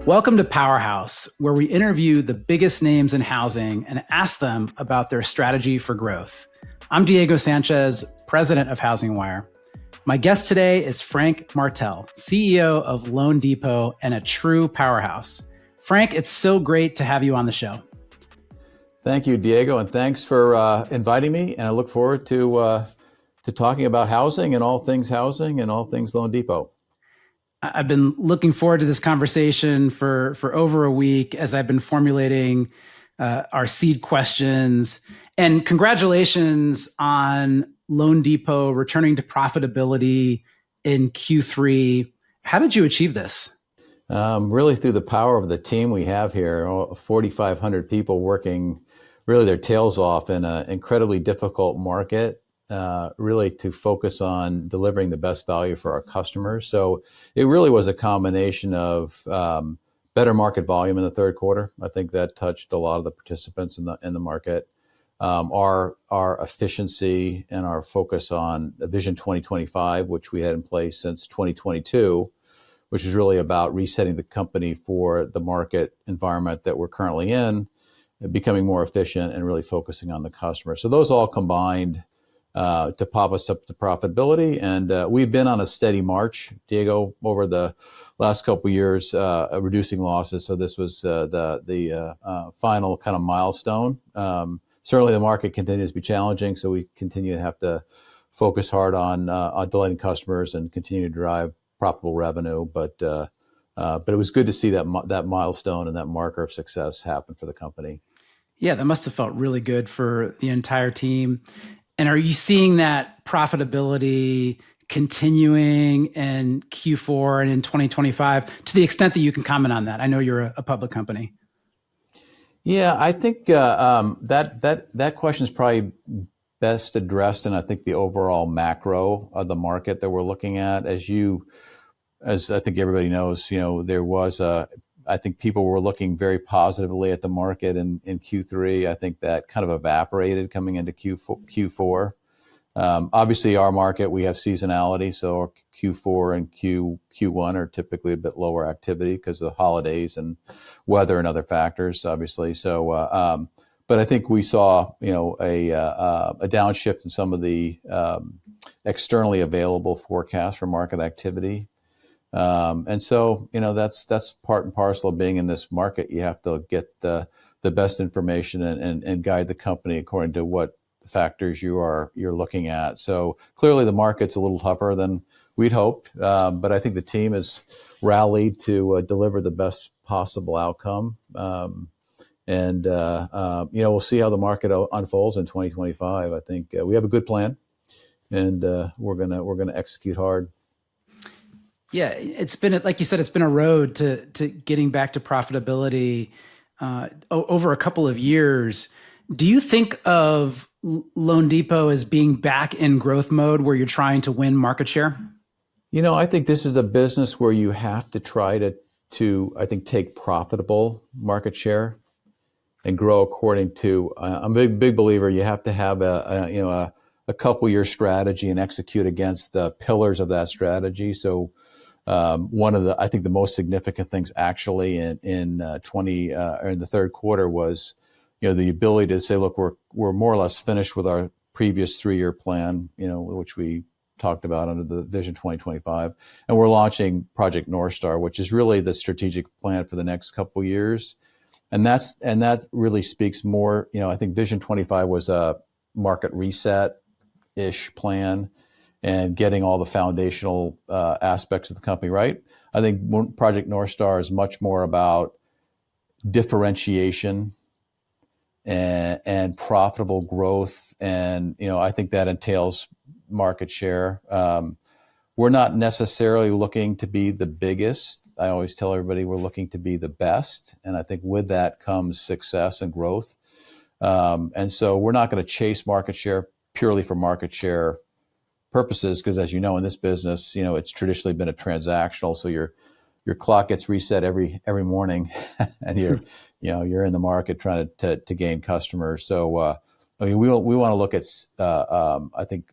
Welcome to Powerhouse, where we interview the biggest names in housing and ask them about their strategy for growth. I'm Diego Sanchez, president of HousingWire. My guest today is Frank Martell, CEO of loanDepot and a true powerhouse. Frank, it's so great to have you on the show. Thank you, Diego, and thanks for inviting me. And I look forward to talking about housing and all things loanDepot. I've been looking forward to this conversation for over a week as I've been formulating our seed questions. And congratulations on loanDepot returning to profitability in Q3. How did you achieve this? Really through the power of the team we have here, 4,500 people working really their tails off in an incredibly difficult market. Really to focus on delivering the best value for our customers. So it really was a combination of better market volume in the third quarter. I think that touched a lot of the participants in the market. Our efficiency and our focus on Vision 2025, which we had in place since 2022, which is really about resetting the company for the market environment that we're currently in, becoming more efficient and really focusing on the customer. So those all combined to pop us up to profitability. And we've been on a steady march, Diego, over the last couple of years, reducing losses. So this was the final kind of milestone. Certainly the market continues to be challenging, so we continue to have to focus hard on delighting customers and continue to drive profitable revenue. But it was good to see that milestone and that marker of success happen for the company. Yeah, that must have felt really good for the entire team. And are you seeing that profitability continuing in Q4 and in 2025 to the extent that you can comment on that? I know you're a public company. Yeah, I think that question is probably best addressed in, I think, the overall macro of the market that we're looking at. As I think everybody knows, there was I think people were looking very positively at the market in Q3. I think that kind of evaporated coming into Q4. Obviously, our market, we have seasonality, so our Q4 and Q1 are typically a bit lower activity because of the holidays and weather and other factors, obviously. So, but I think we saw, a downshift in some of the externally available forecasts for market activity. And so, that's part and parcel of being in this market. You have to get the best information and guide the company according to what factors you're looking at. So clearly the market's a little tougher than we'd hoped, but I think the team has rallied to deliver the best possible outcome. And we'll see how the market unfolds in 2025. I think we have a good plan, and we're gonna execute hard. Yeah, it's been, like you said, it's been a road to getting back to profitability over a couple of years. Do you think of loanDepot as being back in growth mode where you're trying to win market share? I think this is a business where you have to try to I think, take profitable market share and grow according to. I'm a big believer. You have to have a couple year strategy and execute against the pillars of that strategy. So one of the most significant things actually in the third quarter was, the ability to say, look, we're more or less finished with our previous 3-year plan, which we talked about under the Vision 2025, and we're launching Project Northstar, which is really the strategic plan for the next couple of years, and that really speaks more. I think Vision 25 was a market reset-ish plan and getting all the foundational aspects of the company right. I think Project Northstar is much more about differentiation and profitable growth. And, I think that entails market share. We're not necessarily looking to be the biggest. I always tell everybody we're looking to be the best. And I think with that comes success and growth. And so we're not going to chase market share purely for market share purposes, because as you know, in this business, it's traditionally been a transactional. So your clock gets reset every morning, and you're in the market trying to gain customers. So we want to look at I think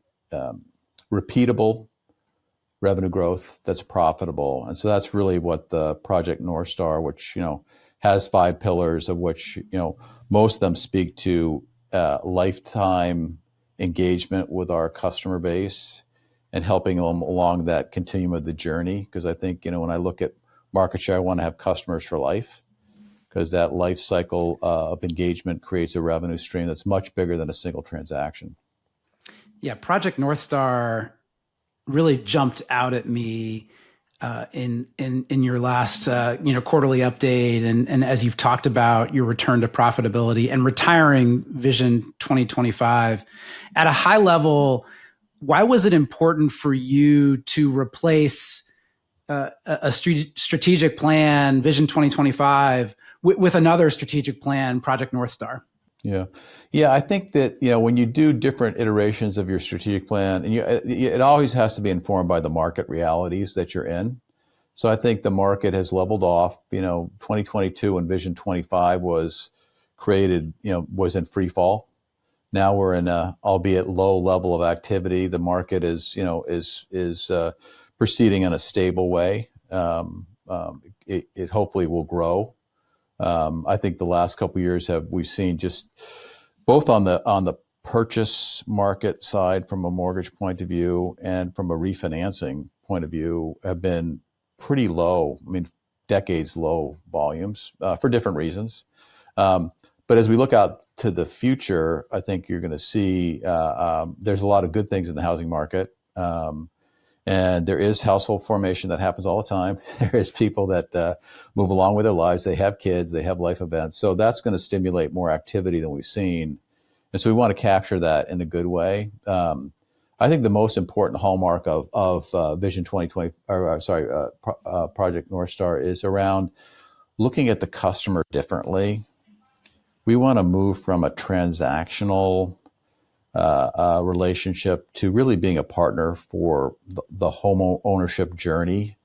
repeatable revenue growth that's profitable. And so that's really what the Project Northstar, which, has 5 pillars, of which, most of them speak to lifetime engagement with our customer base and helping them along that continuum of the journey. Because I think, when I look at market share, I want to have customers for life, because that life cycle of engagement creates a revenue stream that's much bigger than a single transaction. Yeah, Project Northstar really jumped out at me in your last quarterly update, and as you've talked about your return to profitability and retiring Vision 2025. At a high level, why was it important for you to replace a strategic plan, Vision 2025, with another strategic plan, Project Northstar? Yeah. I think that, when you do different iterations of your strategic plan, and it always has to be informed by the market realities that you're in. So I think the market has leveled off. 2022 when Vision 25 was created, was in free fall. Now we're in a, albeit low level of activity. The market is proceeding in a stable way. It hopefully will grow. I think the last couple of years we've seen just both on the purchase market side from a mortgage point of view and from a refinancing point of view have been pretty low. I mean, decades low volumes for different reasons. But as we look out to the future, I think you're going to see there's a lot of good things in the housing market. And there is household formation that happens all the time. There is people that move along with their lives. They have kids, they have life events. So that's going to stimulate more activity than we've seen. And so we want to capture that in a good way. I think the most important hallmark of Vision 2020, Project Northstar, is around looking at the customer differently. We want to move from a transactional relationship to really being a partner for the home ownership journey,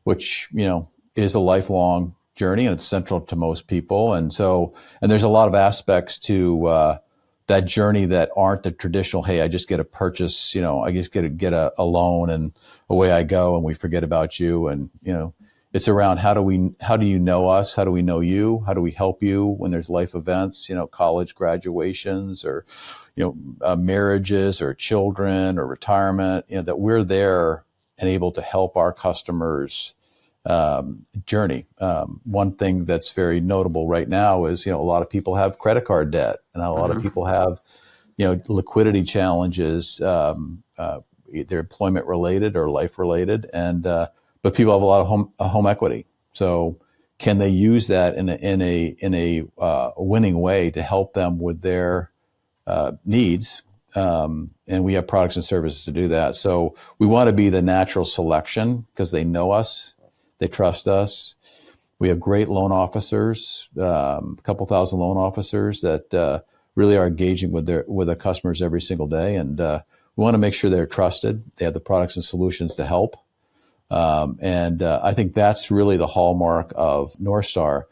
which, is a lifelong journey and it's central to most people. And there's a lot of aspects to that journey that aren't the traditional, hey, I just get a purchase, I just get a loan and away I go and we forget about you. And, it's around how do you know us? How do we know you? How do we help you when there's life events, college graduations or, marriages or children or retirement, that we're there and able to help our customers journey. One thing that's very notable right now is, a lot of people have credit card debt and a lot of people have, liquidity challenges, either employment related or life related. But people have a lot of home equity. So can they use that in a winning way to help them with their needs? And we have products and services to do that. So we want to be the natural selection because they know us, they trust us. We have great loan officers, a couple thousand loan officers that really are engaging with their customers every single day. And we want to make sure they're trusted. They have the products and solutions to help. I think that's really the hallmark of Northstar.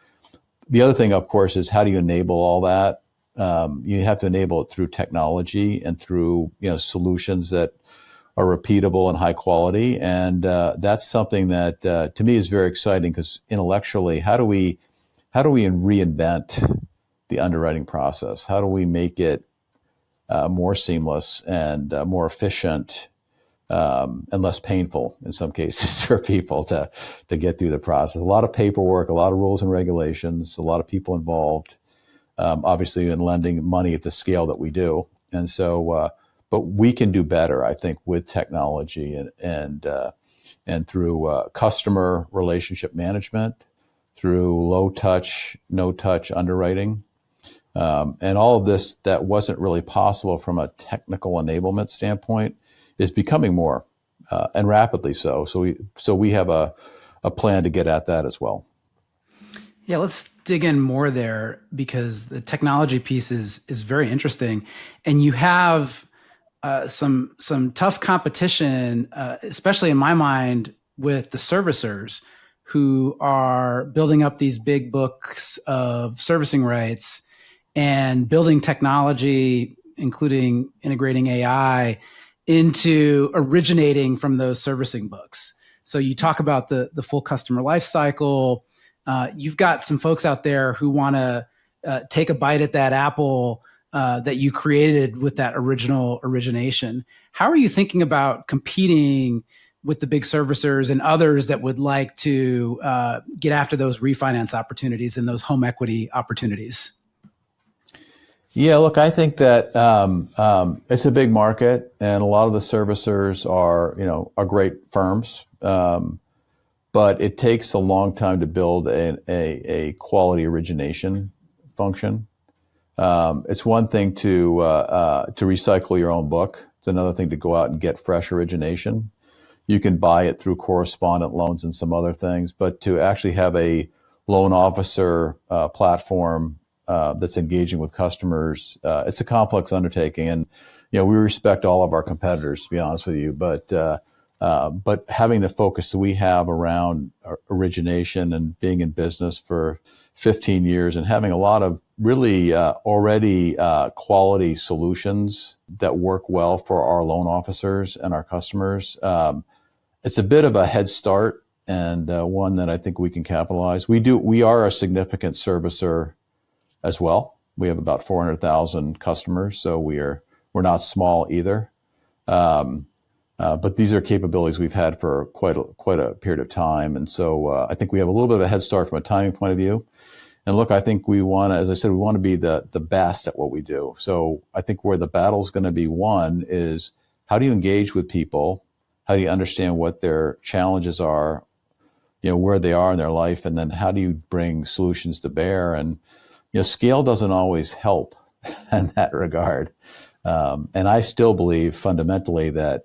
The other thing, of course, is how do you enable all that? You have to enable it through technology and through solutions that are repeatable and high quality. And that's something that to me is very exciting because intellectually, how do we reinvent the underwriting process? How do we make it more seamless and more efficient? And less painful in some cases for people to get through the process. A lot of paperwork, a lot of rules and regulations, a lot of people involved, obviously in lending money at the scale that we do. And so, but we can do better, I think, with technology and through customer relationship management, through low touch, no touch underwriting. And all of this that wasn't really possible from a technical enablement standpoint is becoming more and rapidly so. So we have a plan to get at that as well. Yeah, let's dig in more there because the technology piece is very interesting, and you have some tough competition, especially in my mind, with the servicers who are building up these big books of servicing rights and building technology, including integrating AI. into originating from those servicing books. So you talk about the full customer life cycle. You've got some folks out there who want to take a bite at that apple that you created with that original origination. How are you thinking about competing with the big servicers and others that would like to get after those refinance opportunities and those home equity opportunities? Yeah, look, I think that it's a big market, and a lot of the servicers are great firms, but it takes a long time to build a quality origination function. It's one thing to recycle your own book. It's another thing to go out and get fresh origination. You can buy it through correspondent loans and some other things, but to actually have a loan officer platform that's engaging with customers, it's a complex undertaking. And we respect all of our competitors, to be honest with you, but having the focus that we have around origination and being in business for 15 years and having a lot of really already quality solutions that work well for our loan officers and our customers, it's a bit of a head start, and one that I think we can capitalize. We are a significant servicer as well. We have about 400,000 customers, so we're not small either. But these are capabilities we've had for quite a period of time, and so I think we have a little bit of a head start from a timing point of view. And look, I think we want to, as I said, we want to be the best at what we do. So I think where the battle's going to be won is, how do you engage with people? How do you understand what their challenges are, where they are in their life, and then how do you bring solutions to bear? And scale doesn't always help in that regard. And I still believe fundamentally that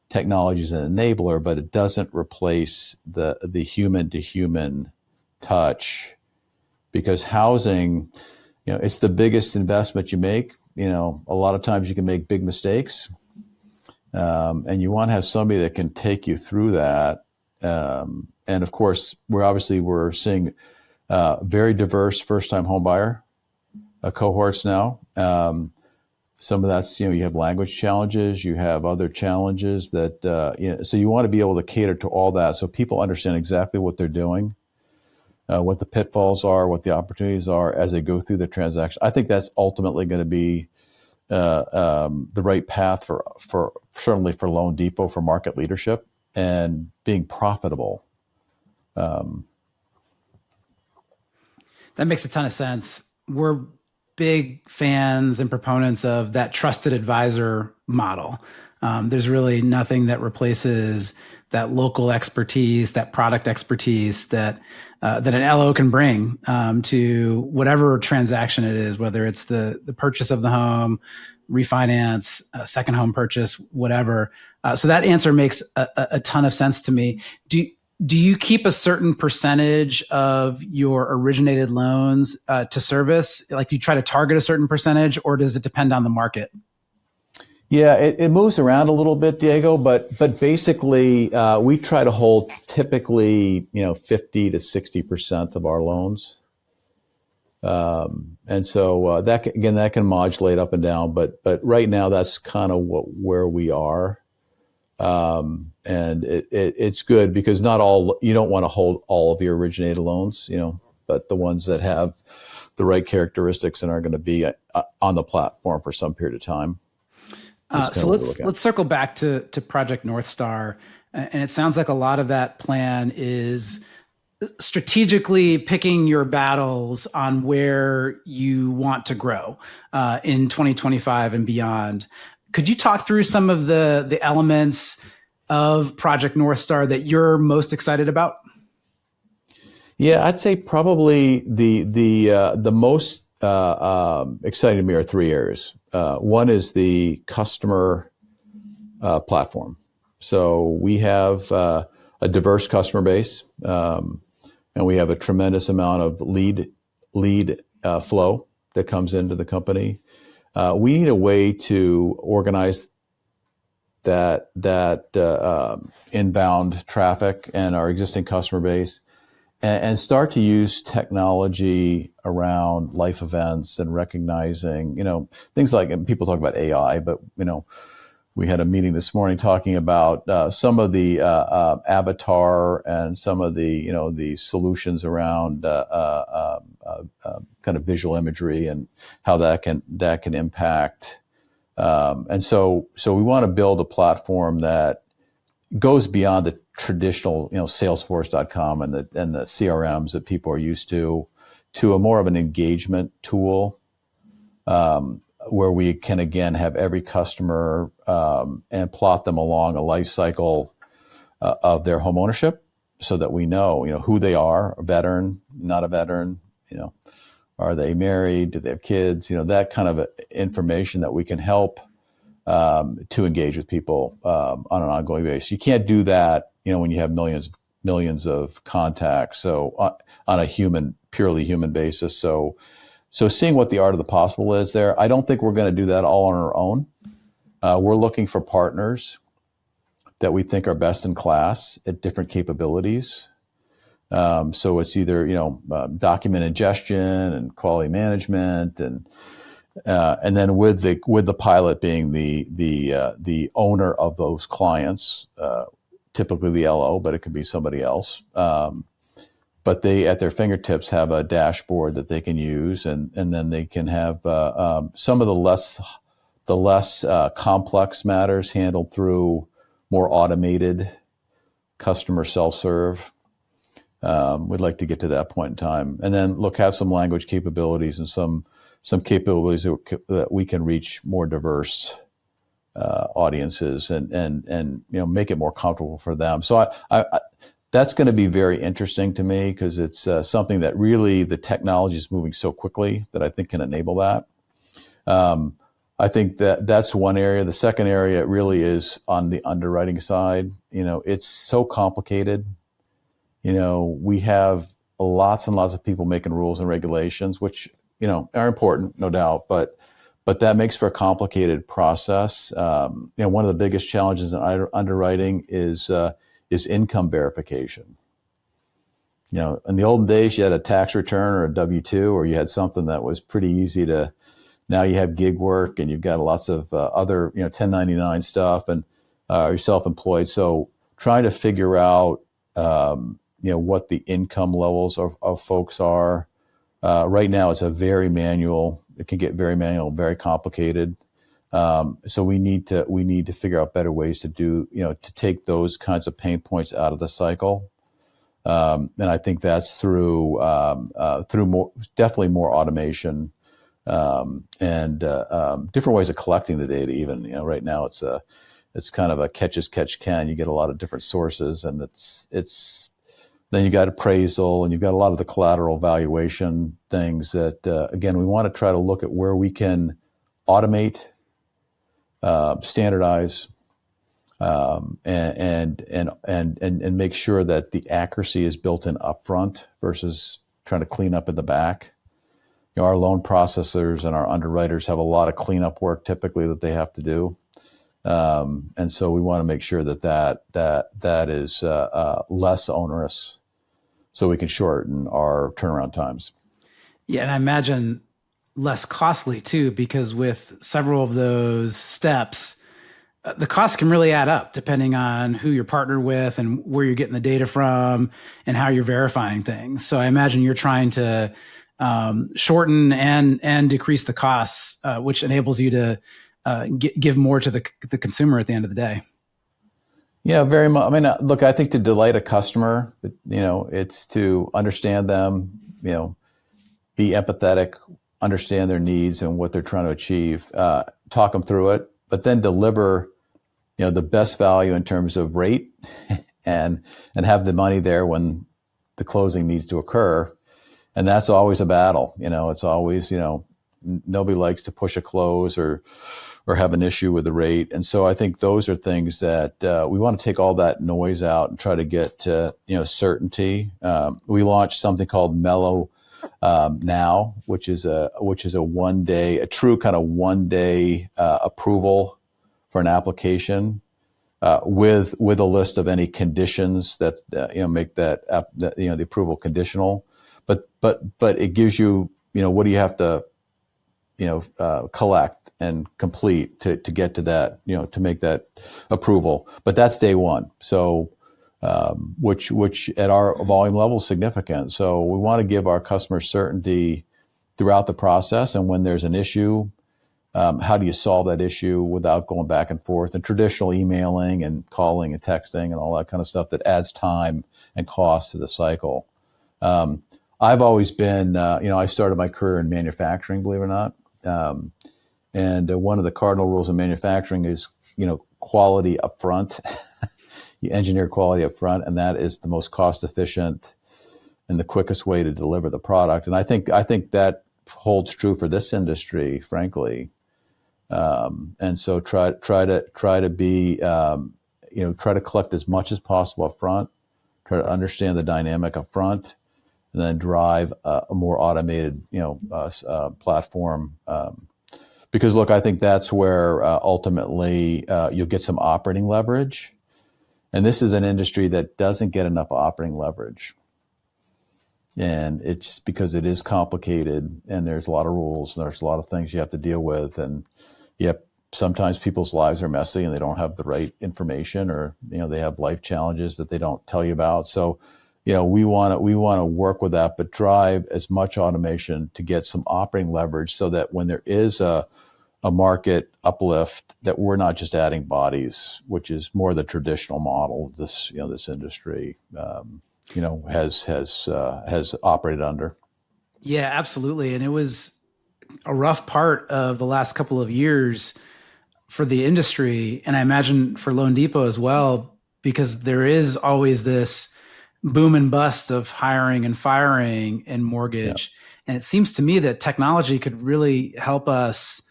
technology is an enabler, but it doesn't replace the human to human touch, because housing, it's the biggest investment you make. A lot of times you can make big mistakes, and you want to have somebody that can take you through that. And of course, we're seeing very diverse first-time homebuyer cohorts now. Some of that's, you have language challenges, you have other challenges that, so you want to be able to cater to all that so people understand exactly what they're doing, what the pitfalls are, what the opportunities are as they go through the transaction. I think that's ultimately going to be the right path for certainly for loanDepot, for market leadership and being profitable. That makes a ton of sense. We're big fans and proponents of that trusted advisor model. There's really nothing that replaces that local expertise, that product expertise that an LO can bring to whatever transaction it is, whether it's the purchase of the home, refinance, second home purchase, whatever. So that answer makes a ton of sense to me. Do you keep a certain percentage of your originated loans to service? Like, you try to target a certain percentage, or does it depend on the market? Yeah, it moves around a little bit, Diego, but basically we try to hold typically 50 to 60% of our loans, and so that can modulate up and down, but right now that's kind of where we are. And it's good because you don't want to hold all of your originated loans, but the ones that have the right characteristics and are going to be on the platform for some period of time. So let's circle back to Project Northstar. And it sounds like a lot of that plan is strategically picking your battles on where you want to grow in 2025 and beyond. Could you talk through some of the elements of Project Northstar that you're most excited about? Yeah, I'd say probably the most exciting to me are three areas. One is the customer platform. So we have a diverse customer base, and we have a tremendous amount of lead flow that comes into the company. We need a way to organize that inbound traffic and our existing customer base, and start to use technology around life events and recognizing, things like, and people talk about AI, but we had a meeting this morning talking about some of the avatar and some of the the solutions around kind of visual imagery and how that can impact. And so we want to build a platform that goes beyond the traditional Salesforce.com and the CRMs that people are used to a more of an engagement tool. Where we can again have every customer and plot them along a life cycle of their home ownership, so that we know who they are, a veteran, not a veteran, are they married, do they have kids, that kind of information that we can help to engage with people on an ongoing basis. You can't do that when you have millions of contacts, so on a purely human basis. So seeing what the art of the possible is there. I don't think we're going to do that all on our own. We're looking for partners that we think are best in class at different capabilities. So it's either document ingestion and quality management, and then with the pilot being the owner of those clients, typically the LO, but it could be somebody else. But they, at their fingertips, have a dashboard that they can use, and then they can have some of the less complex matters handled through more automated customer self-serve. We'd like to get to that point in time, and then have some language capabilities and some capabilities that we can reach more diverse audiences and make it more comfortable for them. So I that's going to be very interesting to me, because it's something that really the technology is moving so quickly that I think can enable that. I think that's one area. The second area really is on the underwriting side. It's so complicated. We have lots and lots of people making rules and regulations, which are important, no doubt, but that makes for a complicated process. One of the biggest challenges in underwriting is income verification. In the olden days, you had a tax return or a W-2, or you had something that was pretty easy to. Now you have gig work, and you've got lots of other 1099 stuff, and you're self-employed. So trying to figure out what the income levels of folks are. Right now, it's very manual. It can get very manual, very complicated. So we need to figure out better ways to do, to take those kinds of pain points out of the cycle. And I think that's through definitely more automation, and different ways of collecting the data. Even, right now it's kind of a catch as catch can. You get a lot of different sources, and then you got appraisal, and you've got a lot of the collateral valuation things that, again, we want to try to look at where we can automate, standardize, and make sure that the accuracy is built in upfront versus trying to clean up in the back. Our loan processors and our underwriters have a lot of cleanup work typically that they have to do, and so we want to make sure that is less onerous, so we can shorten our turnaround times. Yeah, and I imagine less costly too, because with several of those steps, the costs can really add up depending on who you're partnered with and where you're getting the data from and how you're verifying things. So I imagine you're trying to shorten and decrease the costs, which enables you to give more to the consumer at the end of the day. Yeah, very much. I mean, look, I think to delight a customer, it's to understand them, be empathetic, understand their needs and what they're trying to achieve, talk them through it, but then deliver, the best value in terms of rate and have the money there when the closing needs to occur. And that's always a battle. It's always, nobody likes to push a close or have an issue with the rate. And so I think those are things that we want to take all that noise out and try to get to, certainty. We launched something called Mellow Now, which is a true kind of one day approval for an application, with a list of any conditions that make that the approval conditional. But it gives you, what do you have to collect and complete to get to that, to make that approval. But that's day one. So, which at our volume level is significant. So we want to give our customers certainty throughout the process. And when there's an issue, how do you solve that issue without going back and forth and traditional emailing and calling and texting and all that kind of stuff that adds time and cost to the cycle. I've always been, I started my career in manufacturing, believe it or not. And one of the cardinal rules in manufacturing is, quality up front. You engineer quality up front, and that is the most cost efficient and the quickest way to deliver the product. And I think that holds true for this industry, frankly. And so try to be, try to collect as much as possible up front, try to understand the dynamic up front, and then drive a more automated, platform. Because look, I think that's where ultimately you'll get some operating leverage. And this is an industry that doesn't get enough operating leverage. And it's because it is complicated and there's a lot of rules and there's a lot of things you have to deal with. And yep, sometimes people's lives are messy and they don't have the right information, or, they have life challenges that they don't tell you about. So, we want to work with that, but drive as much automation to get some operating leverage so that when there is a market uplift, that we're not just adding bodies, which is more the traditional model of this, this industry, has operated under. Yeah, absolutely. And it was a rough part of the last couple of years for the industry. And I imagine for loanDepot as well, because there is always this boom and bust of hiring and firing in mortgage. Yeah. And it seems to me that technology could really help us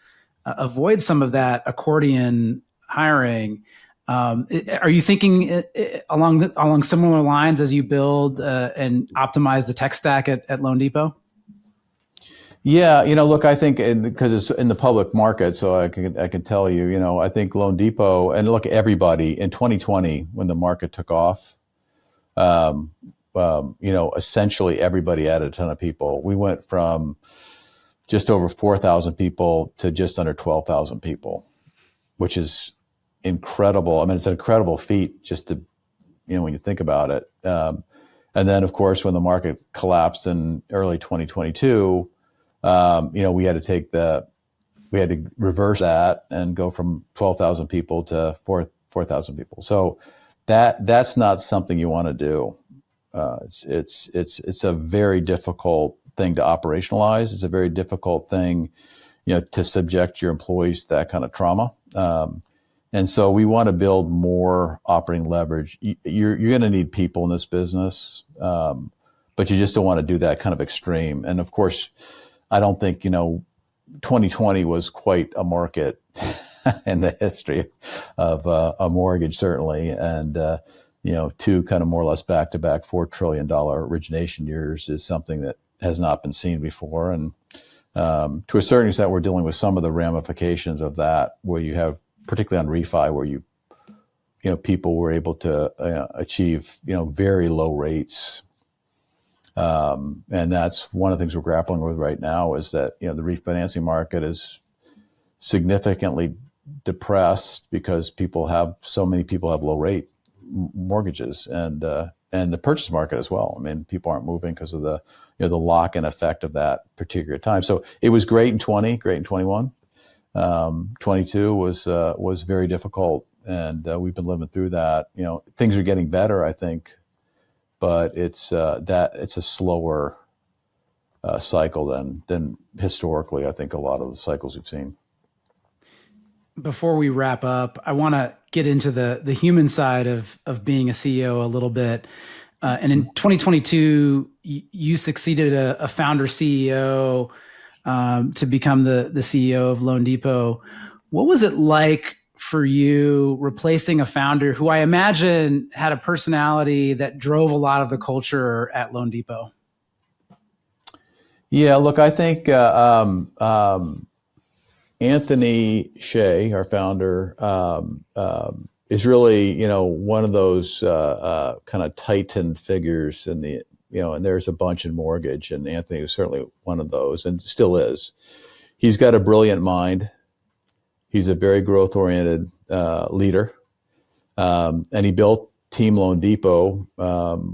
avoid some of that accordion hiring. Are you thinking along similar lines as you build and optimize the tech stack at loanDepot? Yeah, look, I think because it's in the public market, so I can tell you, I think loanDepot, and look, everybody in 2020 when the market took off, essentially everybody added a ton of people. We went from just over 4,000 people to just under 12,000 people, which is incredible. I mean, it's an incredible feat just to, when you think about it. And then, of course, when the market collapsed in early 2022, we had to reverse that and go from 12,000 people to 4,000 people. So that's not something you want to do. It's a very difficult thing to operationalize. It's a very difficult thing, to subject your employees to that kind of trauma. And so we want to build more operating leverage. You're going to need people in this business, but you just don't want to do that kind of extreme. And of course, I don't think, 2020 was quite a market in the history of a mortgage, certainly. And, two kind of more or less back-to-back $4 trillion origination years is something that has not been seen before. And to a certain extent, we're dealing with some of the ramifications of that, where you have, particularly on refi, where people were able to achieve, very low rates. And that's one of the things we're grappling with right now, is that, the refinancing market is significantly depressed because so many people have low rate mortgages, and the purchase market as well. I mean, people aren't moving because of the the lock-in effect of that particular time. So it was great in 20, great in 21. 22 was very difficult, and we've been living through that. Things are getting better, I think, but it's a slower cycle than historically, I think, a lot of the cycles we've seen. Before we wrap up, I want to get into the human side of being a CEO a little bit. And in 2022, you succeeded a founder CEO to become the CEO of loanDepot. What was it like for you replacing a founder who I imagine had a personality that drove a lot of the culture at loanDepot? Yeah, look, I think Anthony Shea, our founder, is really, one of those kind of titan figures in the, and there's a bunch in mortgage, and Anthony was certainly one of those, and still is. He's got a brilliant mind. He's a very growth-oriented leader, and he built Team Loan Depot,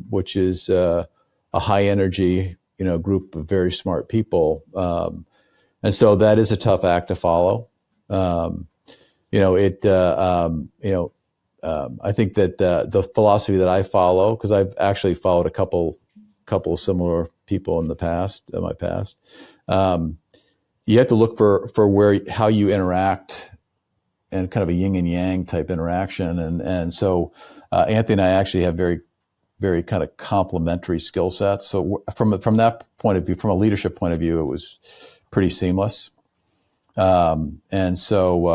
which is a high-energy, group of very smart people, and so that is a tough act to follow. I think that the philosophy that I follow, because I've actually followed a couple of similar people in my past. You have to look for how you interact, and kind of a yin and yang type interaction. And so Anthony and I actually have very, very kind of complementary skill sets. So from that point of view, from a leadership point of view, it was pretty seamless. And so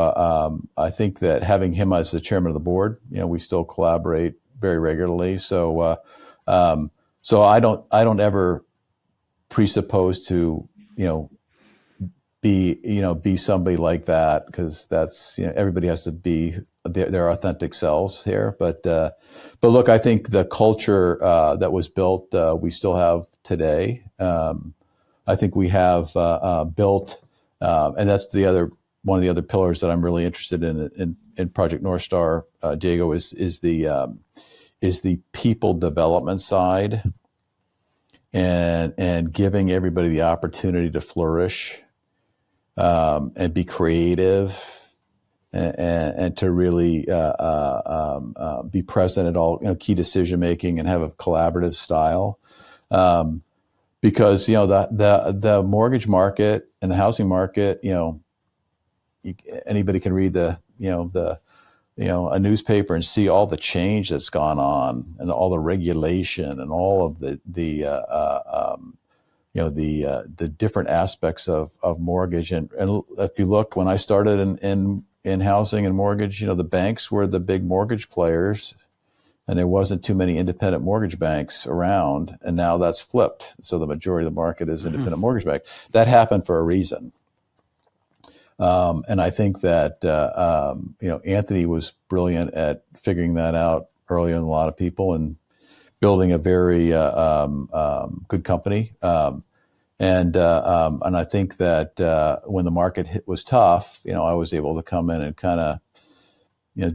I think that having him as the chairman of the board, we still collaborate very regularly. So I don't ever presuppose to be somebody like that, because that's everybody has to be their authentic selves here. But look, I think the culture that was built, we still have today. I think we have built. And that's one of the other pillars that I'm really interested in Project Northstar, Diego, is the people development side, and giving everybody the opportunity to flourish, and be creative, and to really be present at all key decision making, and have a collaborative style. Because the mortgage market and the housing market, anybody can read a newspaper and see all the change that's gone on, and all the regulation, and all of the different aspects of mortgage. And if you look, when I started in housing and mortgage, the banks were the big mortgage players, and there wasn't too many independent mortgage banks around, and now that's flipped. So the majority of the market is independent mortgage banks. That happened for a reason. And I think that Anthony was brilliant at figuring that out earlier than a lot of people, and building a very good company. And I think that when the market was tough, I was able to come in and kind of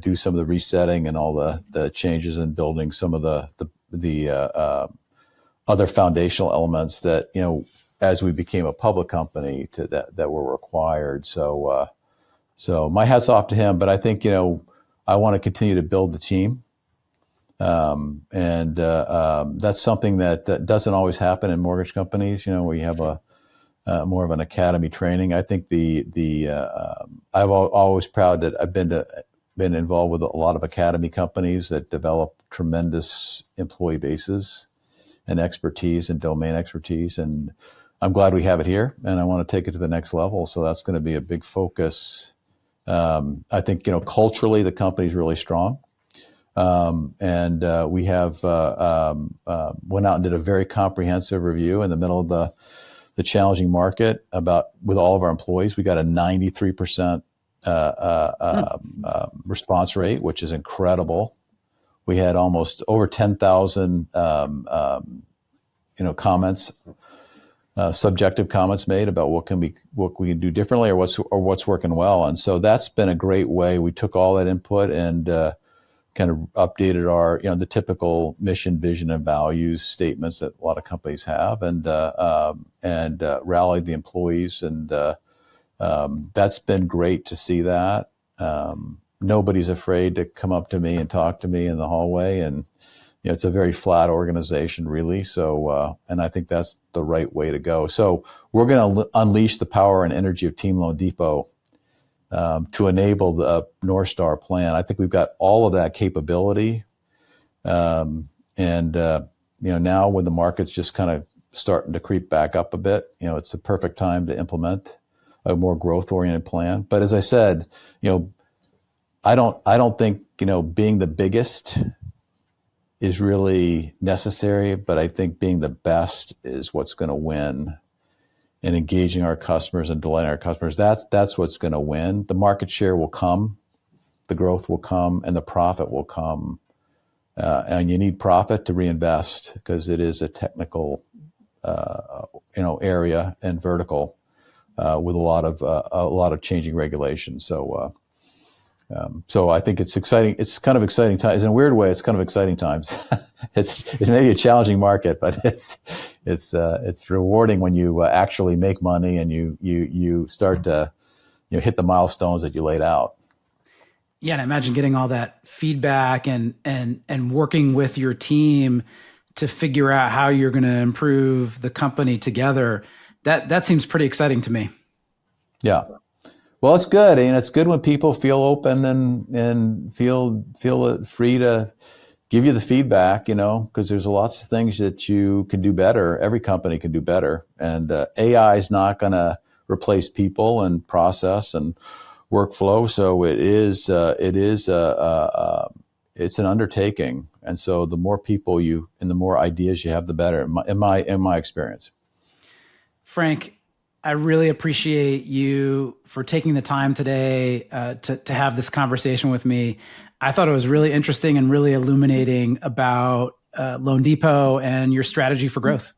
do some of the resetting and all the changes, and building some of the other foundational elements that, as we became a public company, that were required. So my hat's off to him. But I think, I want to continue to build the team. And that's something that doesn't always happen in mortgage companies, where you have more of an academy training. I think I'm always proud that I've been involved with a lot of academy companies that develop tremendous employee bases and expertise and domain expertise. And I'm glad we have it here, and I want to take it to the next level. So that's going to be a big focus. I think, culturally, the company's really strong. And we have went out and did a very comprehensive review in the middle of the challenging market with all of our employees. We got a 93% response rate, which is incredible. We had almost over 10,000 comments, subjective comments made about what we can do differently, or what's working well. And so that's been a great way. We took all that input and kind of updated our the typical mission, vision, and values statements that a lot of companies have, and rallied the employees, and that's been great to see that. Nobody's afraid to come up to me and talk to me in the hallway, and it's a very flat organization, really. So, and I think that's the right way to go. So we're going to unleash the power and energy of Team Loan Depot to enable the Northstar plan. I think we've got all of that capability, and now when the market's just kind of starting to creep back up a bit, it's the perfect time to implement a more growth-oriented plan. But as I said, I don't think being the biggest is really necessary, but I think being the best is what's going to win. And engaging our customers and delighting our customers, that's what's going to win. The market share will come, the growth will come, and the profit will come. And you need profit to reinvest, because it is a technical area and vertical. with a lot of changing regulations. So I think it's exciting. It's kind of exciting times. In a weird way, it's kind of exciting times. It's maybe a challenging market, but it's rewarding when you actually make money and you start to hit the milestones that you laid out. Yeah, and I imagine getting all that feedback and working with your team to figure out how you're going to improve the company together. That seems pretty exciting to me. Yeah. Well, it's good, and it's good when people feel open and feel free to give you the feedback, because there's lots of things that you can do better. Every company can do better, and AI is not going to replace people and process and workflow. So it's an undertaking, and so the more people and the more ideas you have, the better. In my experience, Frank, I really appreciate you for taking the time today to have this conversation with me. I thought it was really interesting and really illuminating about loanDepot and your strategy for growth.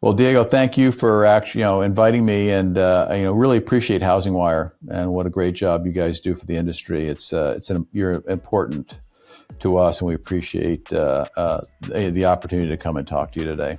Well, Diego, thank you for actually inviting me, and really appreciate HousingWire and what a great job you guys do for the industry. You're important to us, and we appreciate the opportunity to come and talk to you today.